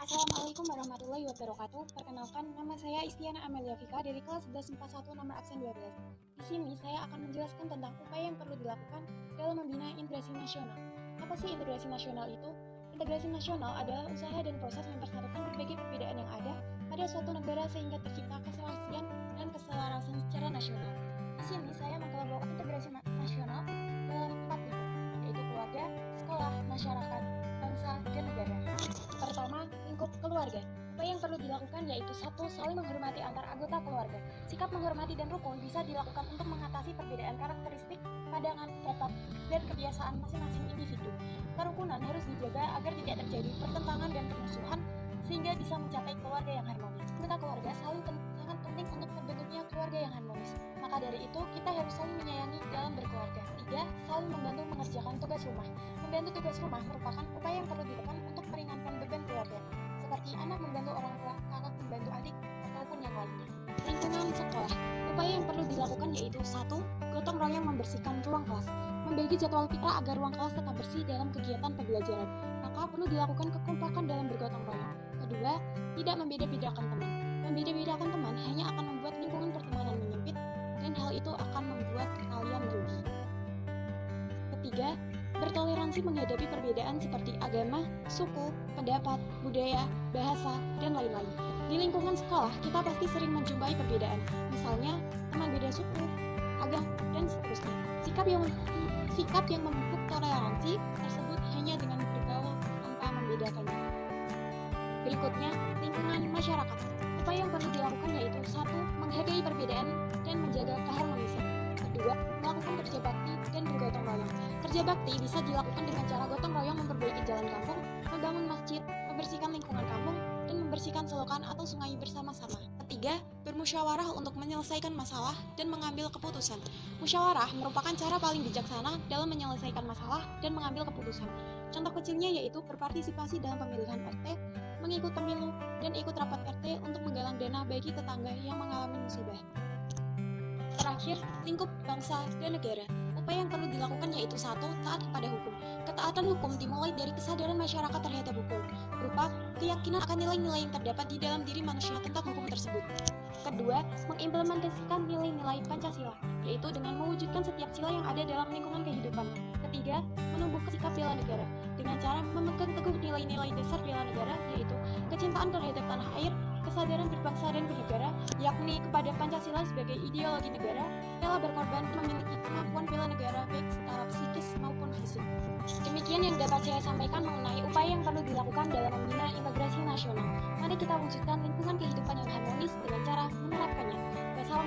Assalamualaikum warahmatullahi wabarakatuh. Perkenalkan, nama saya Istiana Amelia Vika dari kelas 1141 nomor absen 12. Di sini saya akan menjelaskan tentang upaya yang perlu dilakukan dalam membina integrasi nasional. Apa sih integrasi nasional itu? Integrasi nasional adalah usaha dan proses mempersatukan berbagai perbedaan yang ada pada suatu negara sehingga tercipta keselarasan dan keselarasan secara nasional. Di sini saya mengkelompokkan integrasi nasional dalam 4 tipe, yaitu keluarga, sekolah, masyarakat, bangsa, dan negara. Pertama, lingkup keluarga. Apa yang perlu dilakukan yaitu satu, saling menghormati antar anggota keluarga. Sikap menghormati dan rukun bisa dilakukan untuk mengatasi perbedaan karakteristik, pandangan, pendapat, dan kebiasaan masing-masing individu. Kerukunan harus dijaga agar tidak terjadi pertentangan dan permusuhan sehingga bisa mencapai keluarga yang harmonis. Anggota keluarga sangat penting untuk terbentuknya keluarga yang harmonis. Maka dari itu, kita harus saling menyayangi dalam berkeluarga. Tiga, saling membantu mengerjakan tugas rumah. Membantu tugas rumah merupakan upaya yang perlu dilakukan untuk meringankan beban keluarga, seperti anak membantu orang tua, kakak membantu adik, ataupun yang lainnya. Lingkungan sekolah. Upaya yang perlu dilakukan yaitu satu, gotong royong membersihkan ruang kelas. Membagi jadwal kita agar ruang kelas tetap bersih dalam kegiatan pembelajaran. Maka perlu dilakukan kekompakan dalam bergotong royong. Kedua, tidak membeda-bedakan teman. Membeda-bedakan teman hanya akan membuat lingkungan pertemanan menyempit dan hal itu akan membuat kalian rugi. Ketiga, bertoleransi menghadapi perbedaan seperti agama, suku, pendapat, budaya, bahasa, dan lain-lain. Di lingkungan sekolah, kita pasti sering menjumpai perbedaan, misalnya teman beda suku, agama, dan seterusnya. Sikap yang memupuk toleransi tersebut hanya dengan bergaul tanpa membedakannya. Berikutnya, lingkungan masyarakat. Upaya yang perlu dilakukan yaitu satu, menghargai perbedaan dan menjaga keharmonisan. Kedua, melakukan kerja bakti dan bergotong royong. Kerja bakti bisa dilakukan dengan cara gotong royong memperbaiki jalan kampung, membangun masjid, membersihkan lingkungan kampung, dan membersihkan selokan atau sungai bersama-sama. Ketiga, bermusyawarah untuk menyelesaikan masalah dan mengambil keputusan. Musyawarah merupakan cara paling bijaksana dalam menyelesaikan masalah dan mengambil keputusan. Contoh kecilnya yaitu berpartisipasi dalam pemilihan RT, mengikut pemilu, dan ikut rapat RT untuk menggalang dana bagi tetangga yang mengalami musibah. Terakhir, lingkup bangsa dan negara. Upaya yang perlu dilakukan yaitu satu, taat kepada hukum. Ketaatan hukum dimulai dari kesadaran masyarakat terhadap hukum, berupa keyakinan akan nilai-nilai yang terdapat di dalam diri manusia tentang hukum tersebut. Kedua, mengimplementasikan nilai-nilai Pancasila, yaitu dengan mewujudkan setiap sila yang ada dalam lingkungan kehidupan. Ketiga, menumbuhkan sikap bela negara, dengan cara memegang teguh nilai-nilai dasar bela negara, yaitu kecintaan terhadap tanah air, kesadaran berbangsa dan bernegara, yakni kepada Pancasila sebagai ideologi negara, rela berkorban, memiliki kemampuan bela negara baik secara psikis maupun fisik. Demikian yang dapat saya sampaikan mengenai upaya yang perlu dilakukan dalam membina integrasi nasional. Mari kita wujudkan lingkungan kehidupan yang harmonis dengan cara menerapkannya. Wassalamualaikum